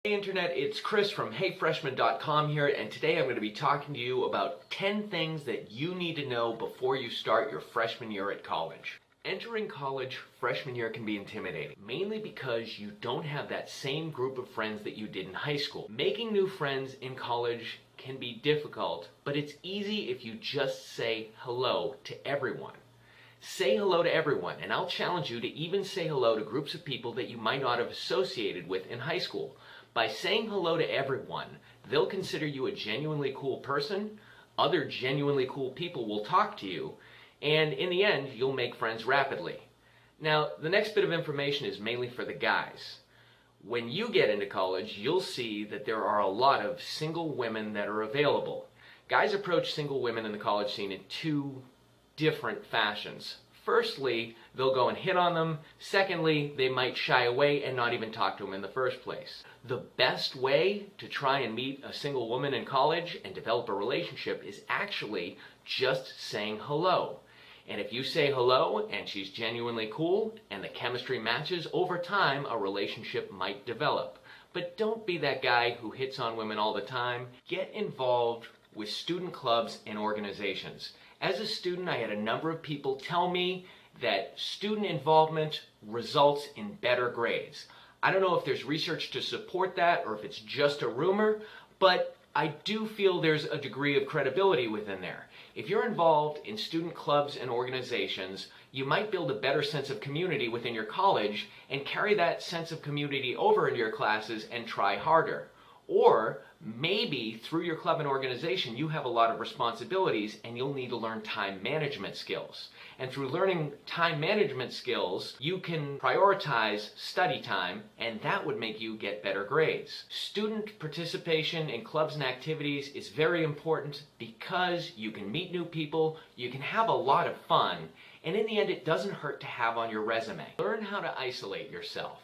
Hey Internet, it's Chris from HeyFreshman.com here, and today I'm going to be talking to you about 10 things that you need to know before you start your freshman year at college. Entering college freshman year can be intimidating, mainly because you don't have that same group of friends that you did in high school. Making new friends in college can be difficult, but it's easy if you just say hello to everyone. Say hello to everyone, and I'll challenge you to even say hello to groups of people that you might not have associated with in high school. By saying hello to everyone, they'll consider you a genuinely cool person, other genuinely cool people will talk to you, and in the end, you'll make friends rapidly. Now, the next bit of information is mainly for the guys. When you get into college, you'll see that there are a lot of single women that are available. Guys approach single women in the college scene in two different fashions. Firstly, they'll go and hit on them. Secondly, they might shy away and not even talk to them in the first place. The best way to try and meet a single woman in college and develop a relationship is actually just saying hello. And if you say hello and she's genuinely cool and the chemistry matches, over time a relationship might develop. But don't be that guy who hits on women all the time. Get involved with student clubs and organizations. As a student, I had a number of people tell me that student involvement results in better grades. I don't know if there's research to support that or if it's just a rumor, but I do feel there's a degree of credibility within there. If you're involved in student clubs and organizations, you might build a better sense of community within your college and carry that sense of community over into your classes and try harder. Or maybe through your club and organization you have a lot of responsibilities and you'll need to learn time management skills. And through learning time management skills, you can prioritize study time, and that would make you get better grades. Student participation in clubs and activities is very important because you can meet new people, you can have a lot of fun, and in the end it doesn't hurt to have on your resume. Learn how to isolate yourself.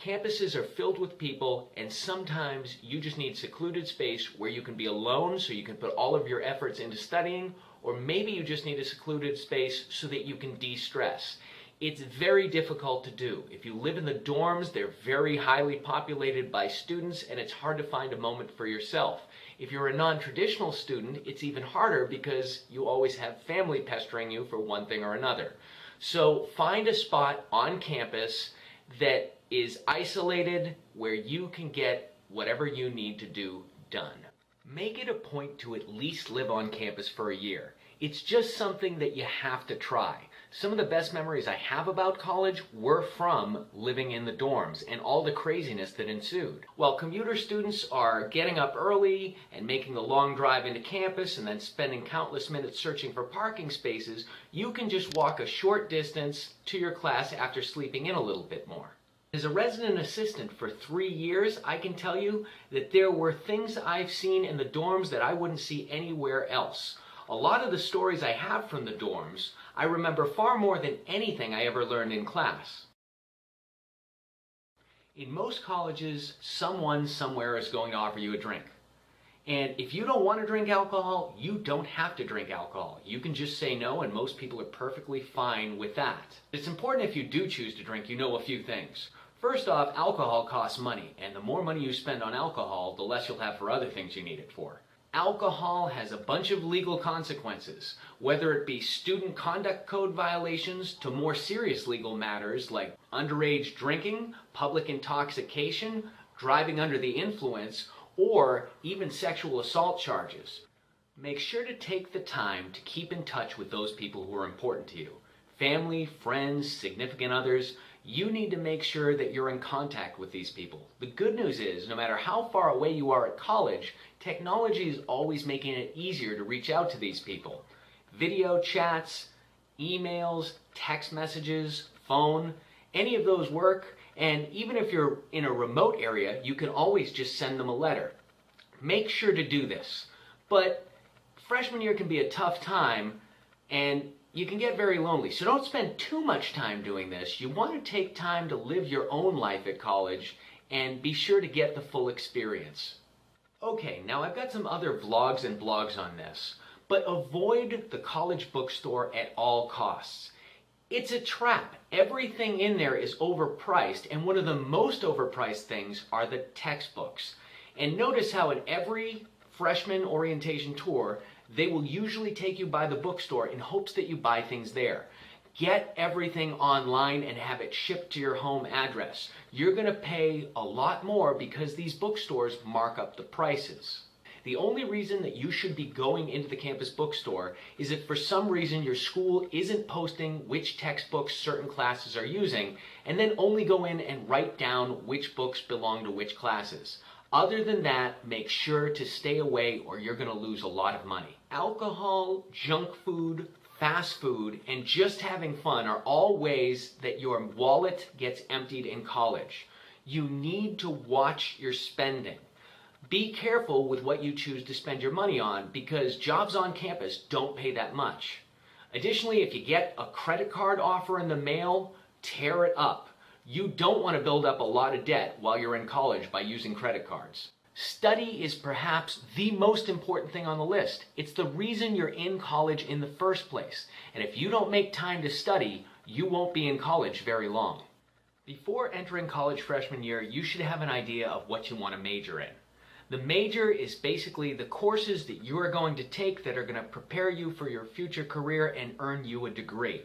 Campuses are filled with people, and sometimes you just need secluded space where you can be alone so you can put all of your efforts into studying, or maybe you just need a secluded space so that you can de-stress. It's very difficult to do. If you live in the dorms, they're very highly populated by students, and it's hard to find a moment for yourself. If you're a non-traditional student, it's even harder because you always have family pestering you for one thing or another. So find a spot on campus that is isolated where you can get whatever you need to do done. Make it a point to at least live on campus for a year. It's just something that you have to try. Some of the best memories I have about college were from living in the dorms and all the craziness that ensued. While commuter students are getting up early and making the long drive into campus and then spending countless minutes searching for parking spaces, you can just walk a short distance to your class after sleeping in a little bit more. As a resident assistant for 3 years, I can tell you that there were things I've seen in the dorms that I wouldn't see anywhere else. A lot of the stories I have from the dorms, I remember far more than anything I ever learned in class. In most colleges, someone somewhere is going to offer you a drink. And if you don't want to drink alcohol, you don't have to drink alcohol. You can just say no, and most people are perfectly fine with that. It's important if you do choose to drink, you know a few things. First off, alcohol costs money, and the more money you spend on alcohol, the less you'll have for other things you need it for. Alcohol has a bunch of legal consequences, whether it be student conduct code violations to more serious legal matters like underage drinking, public intoxication, driving under the influence, or even sexual assault charges. Make sure to take the time to keep in touch with those people who are important to you. Family, friends, significant others. You need to make sure that you're in contact with these people. The good news is, no matter how far away you are at college, technology is always making it easier to reach out to these people. Video chats, emails, text messages, phone, any of those work. And even if you're in a remote area, you can always just send them a letter. Make sure to do this. But freshman year can be a tough time, and you can get very lonely. So don't spend too much time doing this. You want to take time to live your own life at college and be sure to get the full experience. Okay, now I've got some other vlogs and blogs on this, but avoid the college bookstore at all costs. It's a trap. Everything in there is overpriced, and one of the most overpriced things are the textbooks. And notice how in every freshman orientation tour, they will usually take you by the bookstore in hopes that you buy things there. Get everything online and have it shipped to your home address. You're going to pay a lot more because these bookstores mark up the prices. The only reason that you should be going into the campus bookstore is if for some reason your school isn't posting which textbooks certain classes are using, and then only go in and write down which books belong to which classes. Other than that, make sure to stay away or you're going to lose a lot of money. Alcohol, junk food, fast food, and just having fun are all ways that your wallet gets emptied in college. You need to watch your spending. Be careful with what you choose to spend your money on because jobs on campus don't pay that much. Additionally, if you get a credit card offer in the mail, tear it up. You don't want to build up a lot of debt while you're in college by using credit cards. Study is perhaps the most important thing on the list. It's the reason you're in college in the first place. And if you don't make time to study, you won't be in college very long. Before entering college freshman year, you should have an idea of what you want to major in. The major is basically the courses that you are going to take that are going to prepare you for your future career and earn you a degree.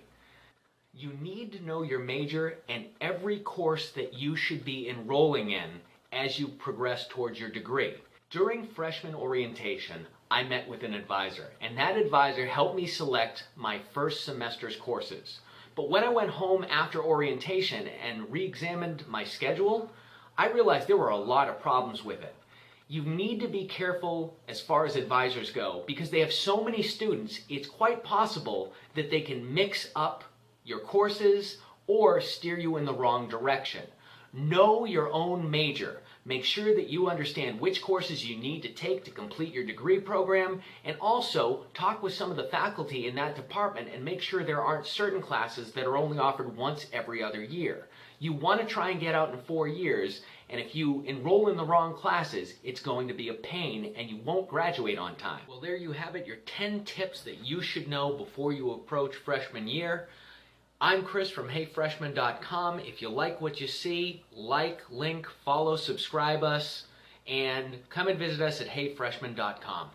You need to know your major and every course that you should be enrolling in as you progress towards your degree. During freshman orientation, I met with an advisor, and that advisor helped me select my first semester's courses. But when I went home after orientation and re-examined my schedule, I realized there were a lot of problems with it. You need to be careful as far as advisors go because they have so many students, it's quite possible that they can mix up your courses or steer you in the wrong direction. Know your own major. Make sure that you understand which courses you need to take to complete your degree program, and also talk with some of the faculty in that department and make sure there aren't certain classes that are only offered once every other year. You want to try and get out in 4 years, and if you enroll in the wrong classes, it's going to be a pain and you won't graduate on time. Well, there you have it, your 10 tips that you should know before you approach freshman year. I'm Chris from HeyFreshman.com. If you like what you see, like, link, follow, subscribe us, and come and visit us at HeyFreshman.com.